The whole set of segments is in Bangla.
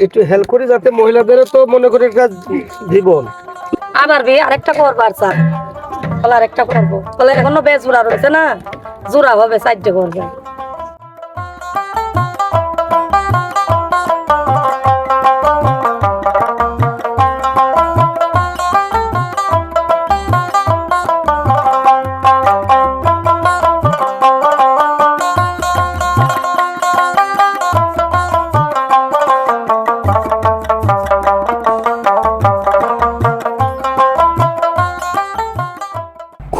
একটু হেল্প করি, যাতে মহিলাদেরও তো মনে করি একটা জীবন। আবার বিয়ে আরেকটা করবার স্যার, বলে আরেকটা করবো, বলে এখনো বেশ জোড়া রয়েছে না, জোড়া হবে 4টে করবে।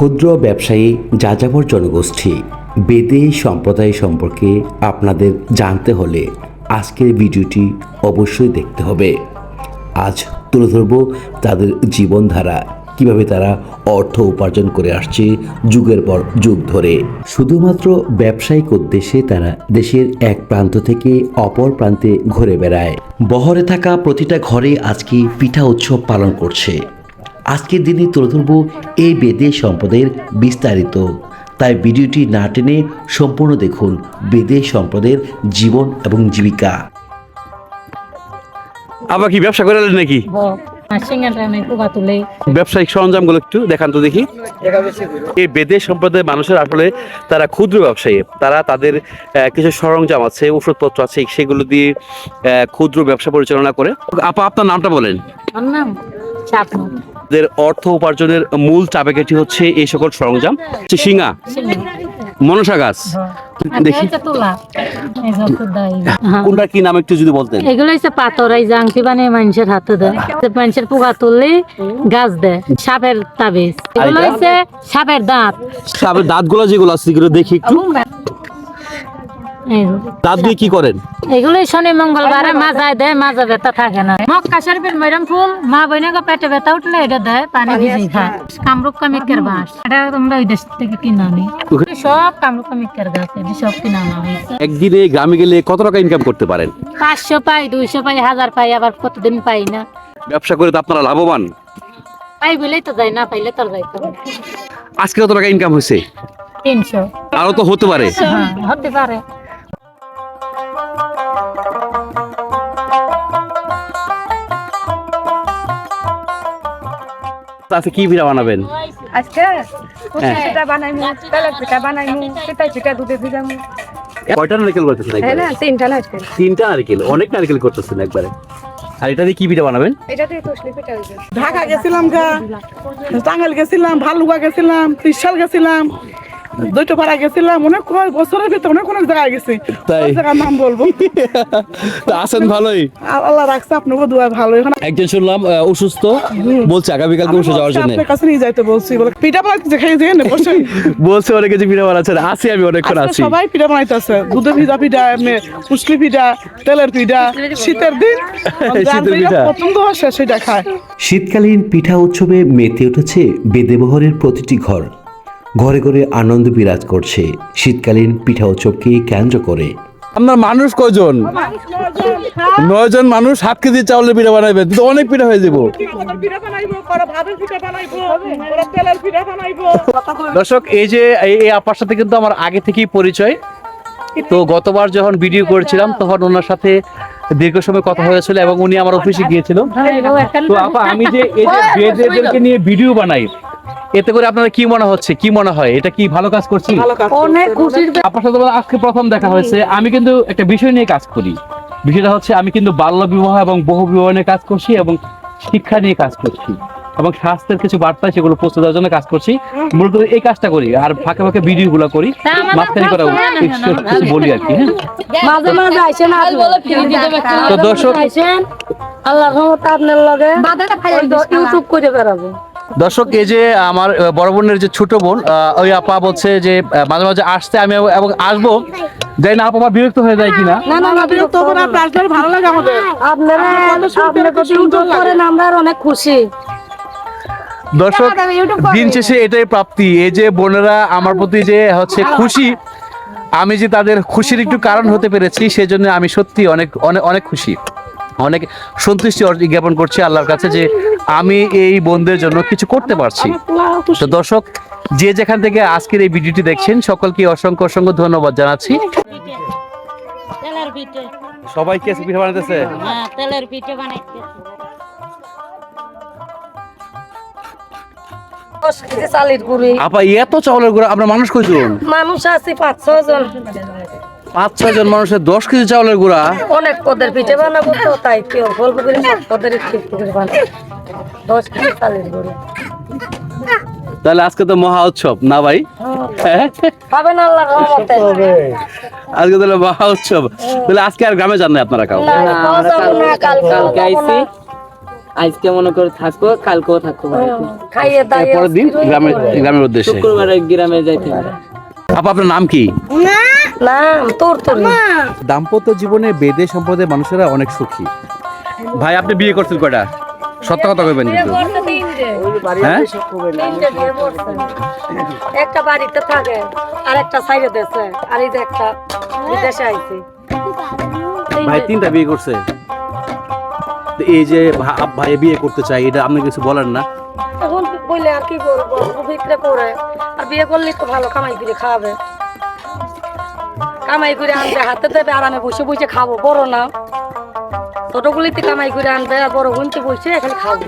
ক্ষুদ্র ব্যবসায়ী যাযাবর জনগোষ্ঠী বেদে সম্প্রদায় সম্পর্কে আপনাদের জানতে হলে আজকের ভিডিওটি অবশ্যই দেখতে হবে। আজ তুলে ধরব তাদের জীবনধারা, কিভাবে তারা অর্থ উপার্জন করে আসছে যুগের পর যুগ ধরে। শুধুমাত্র ব্যবসায়িক উদ্দেশ্যে তারা দেশের এক প্রান্ত থেকে অপর প্রান্তে ঘুরে বেড়ায়। বহরে থাকা প্রতিটা ঘরে আজকে পিঠা উৎসব পালন করছে। আজকের দিনে তুলে ধরব এই বেদে সম্প্রদায়ের বিস্তারিত, তাই ভিডিওটি না টেনে সম্পূর্ণ দেখুন বেদে সম্প্রদায়ের জীবন এবং জীবিকা। আবার কি ব্যবসা করে নাকি? ব্যবসায়িক সরঞ্জামগুলো একটু দেখান তো দেখি। এই বেদে সম্প্রদায়ের মানুষের আসলে তারা ক্ষুদ্র ব্যবসায়ী, তারা তাদের কিছু সরঞ্জাম আছে, ওষুধপত্র আছে, সেগুলো দিয়ে ক্ষুদ্র ব্যবসা পরিচালনা করে। আপা, আপনার নামটা বলেন। তাদের অর্থ উপার্জনের মূল চাবিকাঠি হচ্ছে এই সকল সরঞ্জাম, শিঙা, মনসা গাছ। দেখি কোনটা কি নাম একটু যদি বলতেন। এগুলো হচ্ছে পাথর, এই জাংটি বানিয়ে মানুষের হাতে দেয়, মানুষের পোকা তুললে গাছ দেয়। সাপের তাবিজ, এগুলো হচ্ছে সাপের দাঁত। সাপের দাঁতগুলো যেগুলো আছে সেগুলো দেখি একটু। দাঁত দিয়ে কি করেন? এগুলোই শনি মঙ্গলবারে মাজায় দেয়, মাজা ব্যথা থাকে না। মক্কা শরীফের ময়রাম ফুল মা বইনাকে পেটে ব্যথা উঠলে এটা দেয়, পানি ভিজিয়ে খায়। কামরূপ কামিকের বাস, এটা তোমরা ওই দেশ থেকে কিনে আনি। সব কামরূপ কামিকের গাছ, এটা সব কিনে আনা হয়েছে। একদিনে গ্রামে গেলে কত টাকা ইনকাম করতে পারেন? 500 পাই, 200 পাই, 1000 পাই, আবার কতদিন পাই না। ব্যবসা করে তো আপনারা লাভবান? পাই বলেই তো যাই, না পাইলে তোর যাইতে হবে। আজকে কত টাকা ইনকাম হয়েছে? 300। আরো তো হতে পারে। হ্যাঁ, হতে পারে। আজকে কি পিঠা বানাবেন? আজকে পিঠা বানাইমু, তেলের পিঠা বানাইমু, পিঠাই পিঠা দুধে ভিজামু। কয়টা নারকেল করতেছেন? হ্যাঁ না, 3টা নারকেল। 3টা নারকেল, অনেক নারকেল করতেছেন একবারে। আর এটা দিয়ে কি পিঠা বানাবেন? এটা দিয়ে তসলি পিঠা হইবে। ঢাকা গেছিলাম, টাঙ্গাইল গেছিলাম, ভালুকা গেছিলাম, ত্রিশাল গেছিলাম, দৈতপাড়া গেছিলাম, অনেক বছরের ভিতরে অনেক জায়গায় গেছি। তাই জায়গার নাম বলবো। আছেন ভালোই? আল্লাহ রাখছে, আপনাকে দোয়া ভালো। এখন একজন শুনলাম অসুস্থ, বলছে আগামীকালকে বসে যাওয়ার জন্য। আপনার কাছে নিয়ে যাইতে বলছি, বলে পিঠা বানাইতে খাই যে না বসে বলছে অনেক কিছু পিঠা বানাচ্ছেন। আছি আমি অনেকক্ষণ আছি। সবাই পিঠা বানাইতেছে, দুধে ভিজা পিঠা, এমনি পুষ্টি পিঠা, তেলের পিঠা। শীতের দিন শীতের পিঠা পছন্দ হয় সেটা খায়। শীতকালীন পিঠা উৎসবে মেতে উঠেছে বেদেবহরের প্রতিটি ঘর। ঘরে ঘরে আনন্দ বিরাজ করছে শীতকালীন পিঠা উৎসবকে কেন্দ্র করে। আপনার মানুষ কয়জন? 9 জন মানুষ। 7 কেজি চাউলের পিঠা বানাইবেন তো অনেক পিঠা হয়ে যাবো। দর্শক, এই যে এই আপার সাথে কিন্তু আমার আগে থেকেই পরিচয়। তো গতবার যখন ভিডিও করেছিলাম তখন ওনার সাথে দীর্ঘ সময় কথা হয়েছিল এবং উনি আমার অফিসে গিয়েছিল। তো আপা, আমি যে এই যে বেদেদেরকে নিয়ে ভিডিও বানাই, এতে করে আপনাদের কি মনে হচ্ছে, কি মনে হয় এটা কি ভালো কাজ করছি? অনেক খুশি। আপনার সাথে আজকে প্রথম দেখা হয়েছে। আমি কিন্তু একটা বিষয় নিয়ে কাজ করি। বিষয়টা হচ্ছে আমি কিন্তু বাল্য বিবাহ এবং বহু বিবাহ নিয়ে কাজ করছি এবং শিক্ষা নিয়ে কাজ করছি এবং স্বাস্থ্যের কিছু বার্তা সেগুলো পৌঁছে দেওয়ার জন্য কাজ করছি। মূলত এই কাজটা করি, আর ফাঁকে ফাঁকে ভিডিও গুলো করি, মাঝখানে করা কিছু বলি আর কি। হ্যাঁ, মাঝে মাঝে আইসেন, তো দর্শক, আল্লাহর রহমতে আপনার লগে ইউটিউব করে বেড়াবো। দর্শক, এই যে আমার বড় বোনের যে ছোট বোন, ওই আপা বলছে যে মাঝে মাঝে আসতে আমি এবং আসবো, যাই না আপা আমার বিরক্ত হয়ে যায় কিনা। না না না, বিরক্ত হবে না, আপনার ভালো লাগে আমাদের। আপনারা ইউটিউব করেন, আমরা অনেক খুশি। দর্শক, দিন শেষে এটাই প্রাপ্তি। এই যে বোনেরা আমার প্রতি যে হচ্ছে খুশি, আমি যে তাদের খুশির একটু কারণ হতে পেরেছি, সেজন্য আমি সত্যি অনেক অনেক অনেক খুশি, অনেক সন্তুষ্টি জ্ঞাপন করছি আল্লাহর কাছে যে আমি এই বোনদের জন্য কিছু করতে পারছি। তো দর্শক, যে যেখান থেকে আজকের এই ভিডিওটি দেখছেন সকলকে অসংখ্য অসংখ্য ধন্যবাদ জানাচ্ছি। সবাই কি আজকে পিঠা বানাইতেছে? হ্যাঁ তেলের পিঠে বানাইতেছে। 10 কেজি চালের গুঁড়ি। আপা এত চাউলের গুঁড়া আপনার মানুষ কয়জন? মানুষ আছে 5-6 জন। 5-6 জন মানুষের 10 কেজি চাউলের গুঁড়া। অনেক পদের পিঠে বানাবো তো তাই কেউ অল্প করে সব পদের পিঠে বানাবো। 10 কেজি চালের গুঁড়ি। তাহলে আজকে তো মহা উৎসব না ভাই? হ্যাঁ? খাবেন আল্লাহর রহমতে। আজকে তাহলে মহা উৎসব। তাহলে আজকে আর গ্রামে যান না আপনারা কাউ? না, যাবো না, কালকে আইছি আজকে মনে করে থাকবো কালকেও থাকবো খাইয়ে দাইয়ে পরের দিন গ্রামের উদ্দেশ্যে। শুক্রবার গ্রামে যাইতে হবে। আপা আপনার নাম কি? নাম তোর দাম্পত্য জীবনে বেদে সম্প্রদায়ের মানুষেরা অনেক সুখী। ভাই আপনি বিয়ে করছেন কয়টা? সত্য কথা কইবেন কিন্তু। হ্যাঁ? একটা বাড়িতে থাকে আর একটা সাইডে দেশে আর এই যে একটা বিদেশে আইছে। ভাই 3টা বিয়ে করছে। তো এই যে ভাই বিয়ে করতে চাই এটা আপনি কিছু বলেন না? এখন বলে আর কি করবো, বিক্রে করে আর বিয়ে করলে তো ভালো কামাই করে খাওয়াবে, কামাই করে আনবে হাতে দেবে আর আমি বসে বসে খাবো। বড় না ছোটগুলিতে কামাই করে আনবে আর বড় গুনতে বসে এখানে খাবো।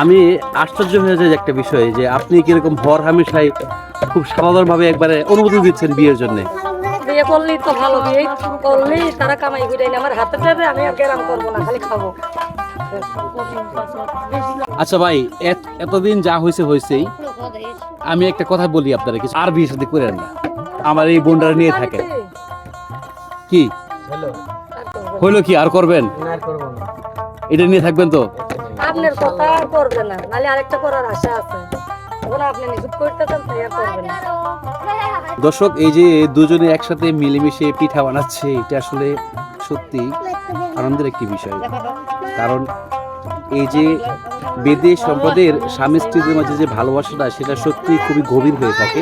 আমি আশ্চর্য হয়ে যায় একটা বিষয় যে আপনি কিরকম হর হামেশাই খুব সাধারণভাবে একবারে অনুমতি দিচ্ছেন বিয়ের জন্য। বিয়ে করলেই তো ভালো, বিয়ে করলেই তারা কামাই করে এনে আমার হাতে দেবে, আমি আর গেরাম করবো না, খালি খাবো। আচ্ছা ভাই এতদিন যা হয়েছেই, আমি একটা কথা বলি আপনারা কিছু আর বিয়ে শাদী করেন না, আমার এই বোনরা নিয়ে থাকে। কি হইলো কি আর করবেন? এটা নিয়ে থাকবেন তো? আপনার কথা আর করবে না, নাহলে আরেকটা করার আশা আছে। এখন আপনি নিষেধ করতেছেন তাই আর করবে না। দর্শক এই যে দুজনে একসাথে মিলেমিশে পিঠা বানাচ্ছে, এটা আসলে সত্যি আনন্দের একটি বিষয়। কারণ এই যে বেদে সম্প্রদায়ের স্বামী স্ত্রীদের মাঝে যে ভালোবাসাটা, সেটা সত্যি খুবই গভীর হয়ে থাকে।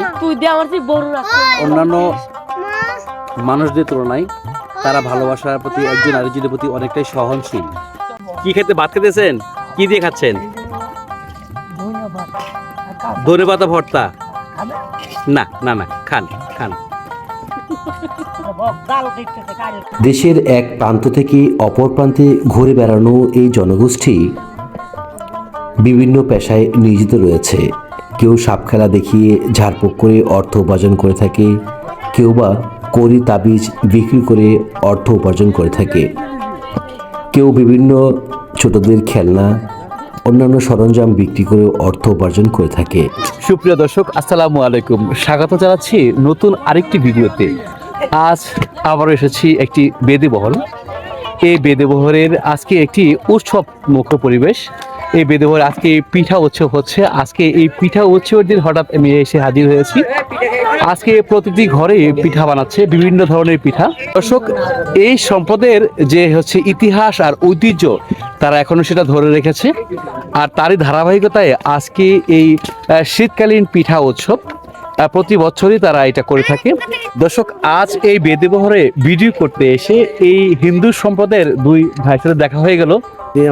অন্যান্য মানুষদের তুলনায় তারা ভালোবাসার প্রতি একজন আরেকজনের প্রতি অনেকটাই সহনশীল। কি খেতে ভাত খেতেছেন? কি দিয়ে খাচ্ছেন? ধনেপাতা ভর্তা? না না না, খান খান। দেশের এক প্রান্ত থেকে অপর প্রান্তে ঘুরে বেড়ানো এই জনগোষ্ঠী বিভিন্ন পেশায় নিয়োজিত রয়েছে। কেউ সাপ খেলা দেখিয়ে ঝাড়ফুঁক করে অর্থ উপার্জন করে থাকে, কেউ বা কড়ি তাবিজ বিক্রি করে অর্থ উপার্জন করে থাকে, কেউ বিভিন্ন ছোটদের খেলনা অন্যান্য সরঞ্জাম বিক্রি করে অর্থ উপার্জন করে থাকে। সুপ্রিয় দর্শক, আসসালামু আলাইকুম, স্বাগত জানাচ্ছি নতুন আরেকটি ভিডিওতে। আজ আবারও এসেছি একটি বেদেবহল। এই বেদেবহলের আজকে একটি উৎসব মুখর পরিবেশ। এই বেদেবহল আজকে পিঠা উৎসব হচ্ছে। আজকে এই পিঠা উৎসবের দিন হঠাৎ আমি এসে হাজির হয়েছি। আজকে প্রতিটি ঘরে পিঠা বানাচ্ছে, বিভিন্ন ধরনের পিঠা। দর্শক, এই সম্পদের যে হচ্ছে ইতিহাস আর ঐতিহ্য, তারা এখনো সেটা ধরে রেখেছে। আর তারই ধারাবাহিকতায় আজকে এই শীতকালীন পিঠা উৎসব প্রতি বছরই তারা এটা করে থাকে। দর্শক, আজ এই বেদেবহরে ভিডিও করতে এসে এই হিন্দু সম্প্রদায়ের দুই ভাইয়ের সাথে দেখা হয়ে গেল।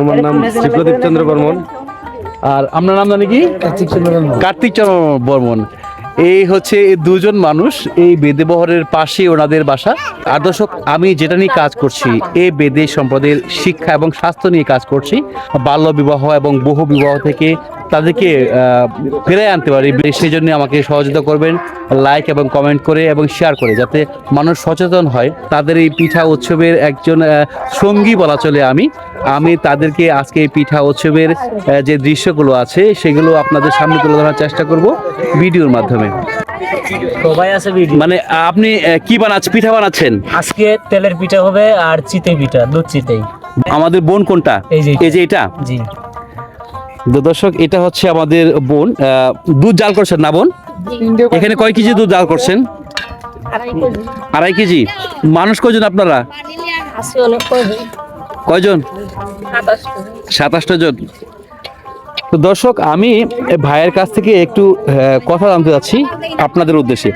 আমার নাম শ্রীপ্রদীপ চন্দ্র বর্মন। আর আপনার নাম জানি কি? কার্তিক চন্দ্র বর্মন। এই হচ্ছে দুজন মানুষ, এই বেদেবহরের পাশে ওনাদের বাসা। আর দর্শক, আমি যেটা নিয়ে কাজ করছি, এই বেদে সম্প্রদায়ের শিক্ষা এবং স্বাস্থ্য নিয়ে কাজ করছি। বাল্য বিবাহ এবং বহু বিবাহ থেকে তাদেরকে ফিরিয়ে আনতে পারি, সেই জন্য আমাকে সহযোগিতা করবেন লাইক এবং কমেন্ট করে এবং শেয়ার করে, যাতে মানুষ সচেতন হয়। তাদের এই পিঠা উৎসবের একজন সঙ্গী বলা চলে আমি তাদেরকে আজকে এই পিঠা উৎসবের যে দৃশ্যগুলো আছে সেগুলো আপনাদের সামনে তুলে ধরার চেষ্টা করব ভিডিওর মাধ্যমে। সবাই আছে ভিডিও। মানে আপনি কি বানাচ্ছেন? পিঠা বানাচ্ছেন? আজকে তেলের পিঠা হবে আর চিতই পিঠা, দুধ চিতই। আমাদের বোন কোনটা? এই যে এটা। জি দর্শক, এটা হচ্ছে আমাদের বোন। দুধ জাল করছেন না বোন? এখানে কয় কেজি দুধ জাল করছেন? 2.5 কেজি। মানুষ কয়জন আপনারা? কয়জন? 27টা জন। তো দর্শক, আমি ভাইয়ের কাছ থেকে একটু কথা জানতে চাচ্ছি আপনাদের উদ্দেশ্যে।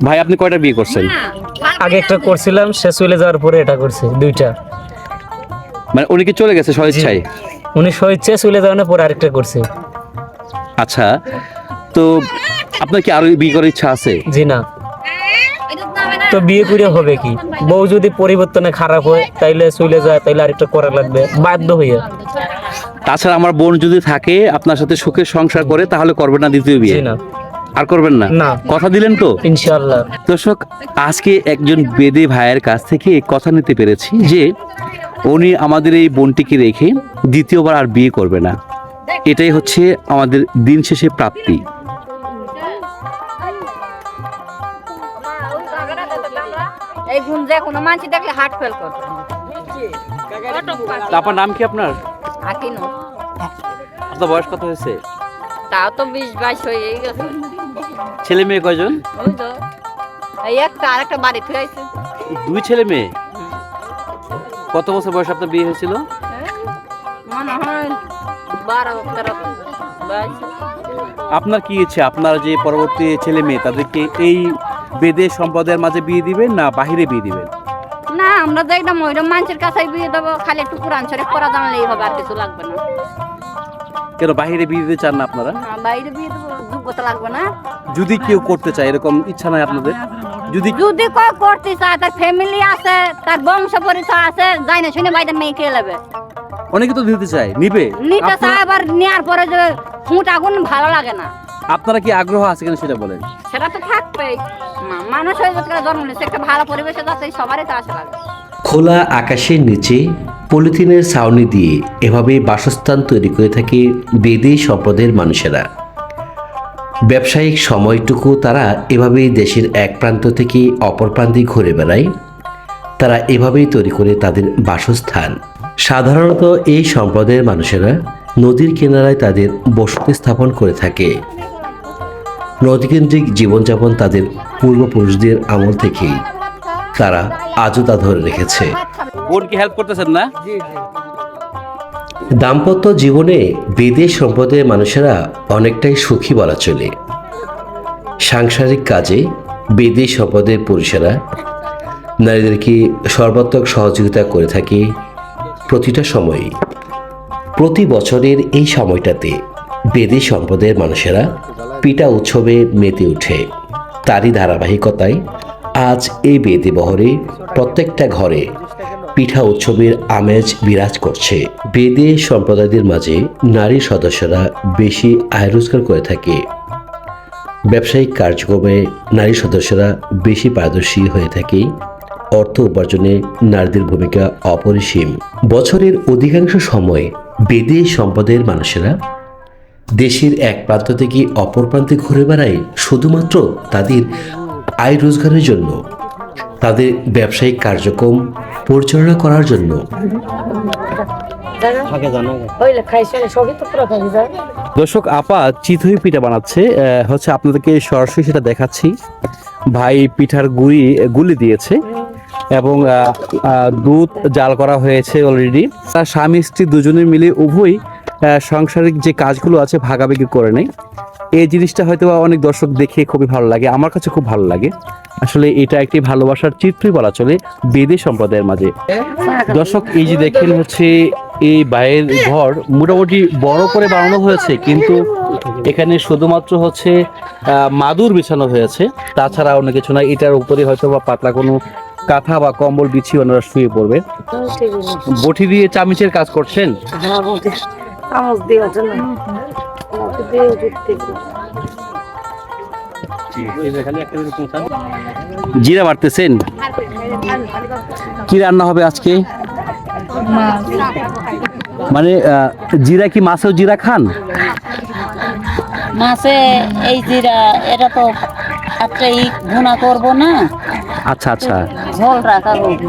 ভাই, আপনি কয়টা বিয়ে করছেন? আগে একটা করছিলাম, সে চলে যাওয়ার পরে এটা করছি, 2টা। মানে উনি কি চলে গেছে স্বেচ্ছায়? উনি স্বেচ্ছায় চলে যাওয়ার পরে আরেকটা করছে। আচ্ছা, তো আপনার কি আরো বিয়ে করার ইচ্ছা আছে? জি না। তো বিয়ে করে হবে কি, বউ যদি পরিবর্তনে খারাপ হয় তাইলে চলে যায়, তাইলে আরেকটা করা লাগবে বাধ্য হইয়া। তাছাড়া আমার বোন যদি থাকে আপনার সাথে সুখে সংসার করে তাহলে করবেন না দ্বিতীয় বিয়ে? জি না। আর করবেন না? না। কথা দিলেন তো? ইনশাআল্লাহ। দর্শক, আজকে একজন বেদে ভাইয়ের কাছ থেকে কথা নিতে পেরেছি যে উনি আমাদের এই বোনটিকে রেখে দ্বিতীয়বার আর বিয়ে করবে না। এটাই হচ্ছে আমাদের দিন শেষে প্রাপ্তি। এই গুণ যে কোনো মানুষ দেখলে হার্ট ফেল করবে। আপনার নাম কি? আপনার আকিনো আপনার বয়স কত হয়েছে? তাও তো 20-22 হয়ে গেছে। ছেলে মেয়ে কয়জন? ওই তো এই একটা আরেকটা বাড়ি থেকে আইছে। 2 ছেলে মেয়ে। কত বছর বয়স আপনার বিয়ে হয়েছিল? মনে হয় 12-13 বয়স। আপনার কি ইচ্ছে, আপনার যে পরবর্তী ছেলে মেয়ে তাদেরকে এই বেদে সম্প্রদায়ের মাঝে বিয়ে দিবেন না বাহিরে বিয়ে দিবেন? না, আমরা দেখলাম ওইরকম মানুষের কাছে বিয়ে দেবো, খালি একটু কোরআন শরীফ পড়া জানলেই হবে, আর কিছু লাগবে না। কেন বাহিরে বিয়ে দিতে চান না আপনারা? না, বাইরে বিয়ে দেবো, যোগ্যতা লাগবে না। যদি কেউ করতে চায়, এরকম ইচ্ছা নাই আপনাদের? যদি যদি কেউ করতে চায়, তার ফ্যামিলি আছে, তার বংশ পরিচয় আছে, যাই না শুনে বাইরের মেয়ে খেয়ে নেবে। অনেকে তো দিতে চায়, নিবে। নিতে চায়, আবার নেওয়ার পরে যে ফুট আগুন ভালো লাগে না। আপনারা কি আগ্রহ আছে কিনা সেটা বলেন। সেটা তো থাকবেই, মানুষ হয়ে যাচ্ছে জন্ম নিচ্ছে, একটা ভালো পরিবেশে যাচ্ছে, সবারই তো আশা লাগে। খোলা আকাশের নিচে পলিথিনের ছাউনি দিয়ে এভাবে বাসস্থান তৈরি করে থাকে বেদে সম্প্রদায়ের মানুষেরা। ব্যবসায়িক সময়টুকু তারা এভাবেই দেশের এক প্রান্ত থেকে অপর প্রান্তে ঘুরে বেড়ায়। তারা এভাবেই তৈরি করে তাদের বাসস্থান। সাধারণত এই সম্প্রদায়ের মানুষেরা নদীর কিনারায় তাদের বসতি স্থাপন করে থাকে। নদীকেন্দ্রিক জীবনযাপন তাদের পূর্বপুরুষদের আমল থেকেই তারা আজও তা ধরে রেখেছে। বোন কি হেল্প করতেছেন না? দাম্পত্য জীবনে বেদে সম্প্রদায়ের মানুষেরা অনেকটাই সুখী বলা চলে। সাংসারিক কাজে বেদে সম্প্রদায়ের পুরুষেরা নারীদেরকে সর্বাত্মক সহযোগিতা করে থাকে প্রতিটা সময়ে। প্রতি বছরের এই সময়টাতে বেদে সম্প্রদায়ের মানুষেরা পিঠা উৎসবে মেতে ওঠে। তারই ধারাবাহিকতায় আজ এই বেদে বহরে প্রত্যেকটা ঘরে পিঠা উৎসবের আমেজ বিরাজ করছে। বেদে সম্প্রদায়দের মাঝে নারী সদস্যরা বেশি আয় রোজগার করে থাকে। ব্যবসায়িক কার্যক্রমে নারী সদস্যরা বেশি পারদর্শী হয়ে থাকে। অর্থ উপার্জনে নারীদের ভূমিকা অপরিসীম। বছরের অধিকাংশ সময় বেদে সম্প্রদায়ের মানুষেরা দেশের এক প্রান্ত থেকে অপর প্রান্তে ঘুরে বেড়ায় শুধুমাত্র তাদের আয় রোজগারের জন্য, তাদের ব্যবসায়িক কার্যক্রম পরিচালনা করার জন্য। দর্শক, আপা চিতই পিঠা বানাচ্ছে, হচ্ছে আপনাদেরকে সরাসরি সেটা দেখাচ্ছি। ভাই পিঠার গুলি দিয়েছে এবং দুধ জাল করা হয়েছে অলরেডি। তার স্বামী স্ত্রী দুজনে মিলে উভয়ই সাংসারিক যে কাজগুলো আছে ভাগাভাগি করে নেয়। এই জিনিসটা হয়তো অনেক দর্শক দেখে খুবই ভালো লাগে, আমার কাছে খুব ভালো লাগে। আসলে এটা একটি ভালোবাসার চিত্রই বলা চলে বেদে সম্প্রদায়ের মাঝে। দর্শক, এই যে দেখেন হচ্ছে এই ভাইয়ের ঘর মোটামুটি বড় করে বানানো হয়েছে, কিন্তু এখানে শুধুমাত্র হচ্ছে মাদুর বিছানো হয়েছে, তাছাড়া অন্য কিছু না। এটার উপরে হয়তো বা পাতলা কোনো কাঁথা বা কম্বল বিছিয়ে ওনারা শুয়ে পড়বে। বটি দিয়ে চামিচের কাজ করছেন? জিরা বাড়তেছেন? কি রান্না হবে আজকে? মানে জিরা কি মাছেও জিরা খান? মাছে এই জিরা এটা তো একটা গুণা করবো না। আচ্ছা আচ্ছা, ঝোল রাখা হবে।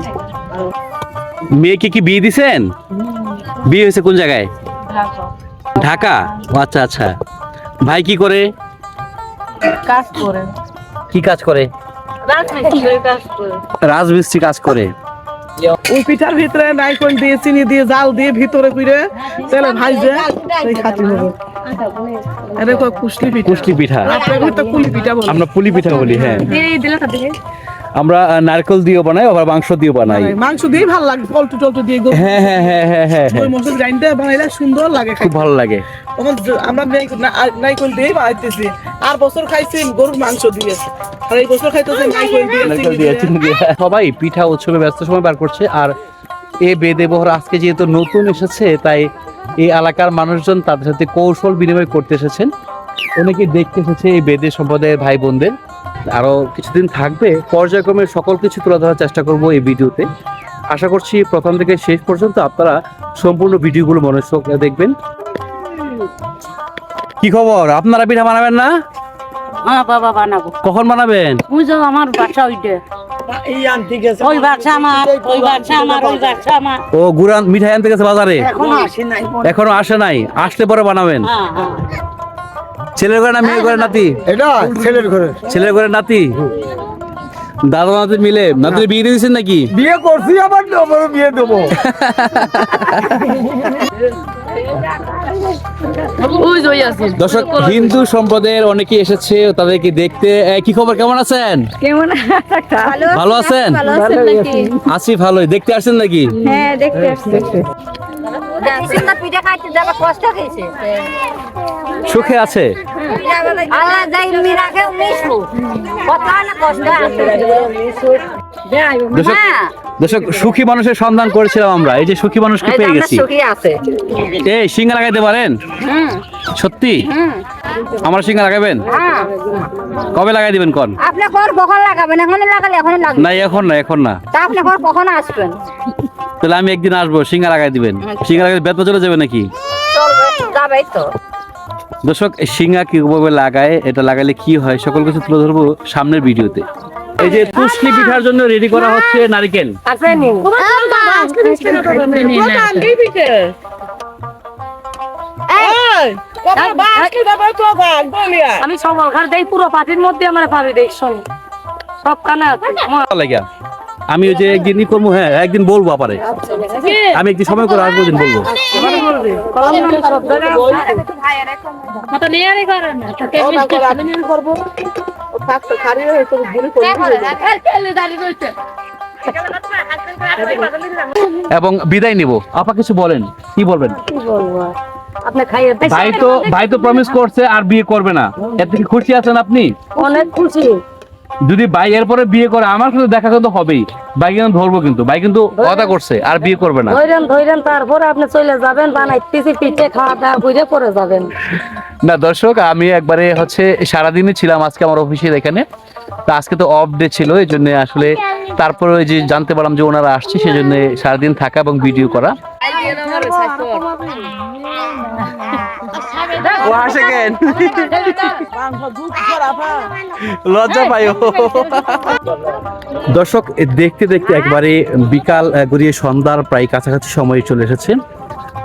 মেয়েকে কি বিয়ে দিছেন? বিয়ে হয়েছে কোন জায়গায়? ঢাকা। আচ্ছা আচ্ছা। ভাই কি করে? কাজ করে। কি কাজ করে? রাজমিস্ত্রি কাজ করে। ওই পিঠার ভিতরে নারকেল দিয়ে চিনি দিয়ে জাল দিয়ে ভিতরে করে তেলে ভাজে এই খাতি হবে। এটা কয় কুশলি পিঠা। কুশলি পিঠা। আপনাদের তো কুলি পিঠা বলে। আমরা পুলি পিঠা বলি। হ্যাঁ। আমরা নারকেল দিয়েও বানাই, আবার মাংস দিয়েও বানাই। মাংস দিয়ে ভালো লাগে, পল্টু টল্টু দিয়ে হ্যাঁ হ্যাঁ হ্যাঁ হ্যাঁ হ্যাঁ ওই মসুর গ্রাইন্ডে বানাইলে সুন্দর লাগে খুব ভালো লাগে। আমরা নাইকল দিয়ে বানাইতেছি, আর বছর খাইছি গরুর মাংস দিয়ে, আর এই বছর খাইতেছি নাইকল দিয়ে। সবাই পিঠা উৎসবে ব্যস্ত সময় বার করছে। আর এই বেদেবহর আজকে যেহেতু নতুন এসেছে, তাই এই এলাকার মানুষজন তাদের সাথে কৌশল বিনিময় করতে এসেছেন। অনেকে দেখতে এসেছে এই বেদে সম্প্রদায়ের ভাই বোনদের। আরো কিছুদিন থাকবে, পর্যায়ক্রমে সকল কিছু তুলে ধরার চেষ্টা করব এই ভিডিওতে। আশা করছি প্রথম থেকে শেষ পর্যন্ত আপনারা সম্পূর্ণ ভিডিওগুলো মনোযোগ দেখবেন। কি খবর, আপনারা পিঠা বানাবেন না? হ্যাঁ বাবা বানাবো। কখন বানাবেন? বুঝো আমার বাসা ওইটা, ওই বাসা আমার, ওই বাসা আমার, ওই বাসা আমার। ও গুড়া মিঠাই আনতে গেছে বাজারে, এখনো আসে নাই, আসলে পরে বানাবেন। হ্যাঁ হ্যাঁ। ছেলের ঘরে না মেয়ের ঘরে নাতি? এটা ছেলের ঘরে। ছেলের ঘরে নাতি, দাদা নাতি মিলে নাতির বিয়ে দিয়েছেন নাকি? বিয়ে করছি, আবার বিয়ে দেবো। দর্শক, হিন্দু সম্প্রদায়ের অনেকে এসেছে তাদেরকে দেখতে। কি খবর, কেমন আছেন? কেমন ভালো আছেন? আছি ভালোই। দেখতে আসছেন নাকি? হ্যাঁ দেখতে আসছি। পিঠা খাইতে যাবে কষ্ট হয়েছে সুখে আছে? আল্লাহ যাই রাখে মিশু কত না কষ্ট দর্শক, দর্শক সুখী মানুষের সন্ধান করেছিলাম আমরা, এই যে সুখী মানুষকে পেয়ে গেছি। এই সিঙ্গা লাগাইতে পারেন? সত্যি? আমার সিঙ্গা লাগাবেন? কবে লাগাই দিবেন কোন? আপনি কখন লাগাবেন? এখন লাগালে এখন লাগবে না, এখন না, এখন না। তা আপনি কখন আসবেন? তাহলে আমি একদিন আসবো, সিঙ্গা লাগাই দিবেন। সিঙ্গা লাগাই বেতন চলে যাবে নাকি? চলবে, যাবেই তো। দর্শক, সিঙ্গা কিভাবে লাগায়, এটা লাগালে কি হয়, সকল কিছু তুলে ধরবো সামনের ভিডিওতে। এই যে তুষ্টি পিঠার জন্য রেডি করা হচ্ছে নারকেল। আমি সবল ঘর দেই, পুরো পাটির মধ্যে আমার পাবি দেই, শোন সব কানা লাগে। আমি ওই যে একদিন ই করবো, হ্যাঁ একদিন বলবো আপারে, আমি একদিন সময় করে আসবো, দিন বলবো। এবং বিদায় নিব। আপা কিছু বলেন, কি বলবেন? ভাই তো প্রমিস করছে আর বিয়ে করবে না, এর থেকে খুশি আছেন আপনি? অনেক খুশি। যদি ভাই এরপরে বিয়ে করে আমার সাথে দেখা কিন্তু হবেই, ভাই কিন্তু ধরবো, কিন্তু ভাই কিন্তু কথা করছে আর বিয়ে করবে না। ধরেন তারপরে আপনি চলে যাবেন, বানাইতেছি পিঠে, খাওয়া দাওয়া বুঝে পরে যাবেন। না দর্শক, আমি একবারে হচ্ছে সারাদিনই ছিলাম আজকে আমার অফিসের এখানে। তা আজকে তো অফ ডে ছিল, এই জন্য আসলে তারপরে ওই যে জানতে পারলাম যে ওনারা আসছে, সেই জন্য সারাদিন থাকা এবং ভিডিও করা। লজ্জা পাই। দর্শক, দেখতে দেখতে একবারে বিকাল গড়িয়ে সন্ধ্যার প্রায় কাছাকাছি সময় চলে এসেছে।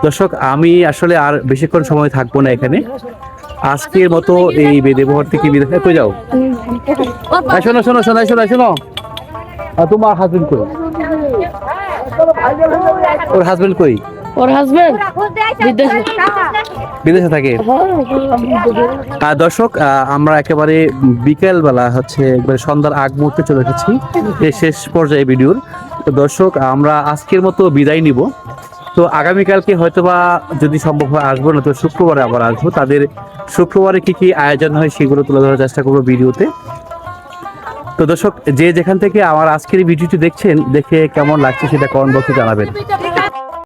দর্শক, আমি আসলে আর বেশিক্ষণ সময় থাকবো না এখানে। আজকের মতো এই বেদেবহর থেকে বিদায়। কই যাও? শোনো শোনো শোনো শোনো শোনো, তোমার হাজবেন্ড কই? ওর হাজবেন্ড কই? ওর হাজবেন্ড বিদেশে থাকে। আর দর্শক, আমরা একেবারে বিকেল বেলা হচ্ছে একবারে সন্ধ্যার আগ মুহূর্তে চলে এসেছি এই শেষ পর্যায়ে ভিডিওর। তো দর্শক, আমরা আজকের মতো বিদায় নিব। তো আগামীকালকে হয়তোবা যদি সম্ভব হয় আসবো, না তো শুক্রবারে আবার আসবো। তাদের শুক্রবারে কি কি আয়োজন হয় সেগুলো তুলে ধরার চেষ্টা করবো ভিডিওতে। তো দর্শক, যে যেখান থেকে আমার আজকের ভিডিওটি দেখছেন, দেখে কেমন লাগছে সেটা কমেন্ট বক্সে জানাবেন।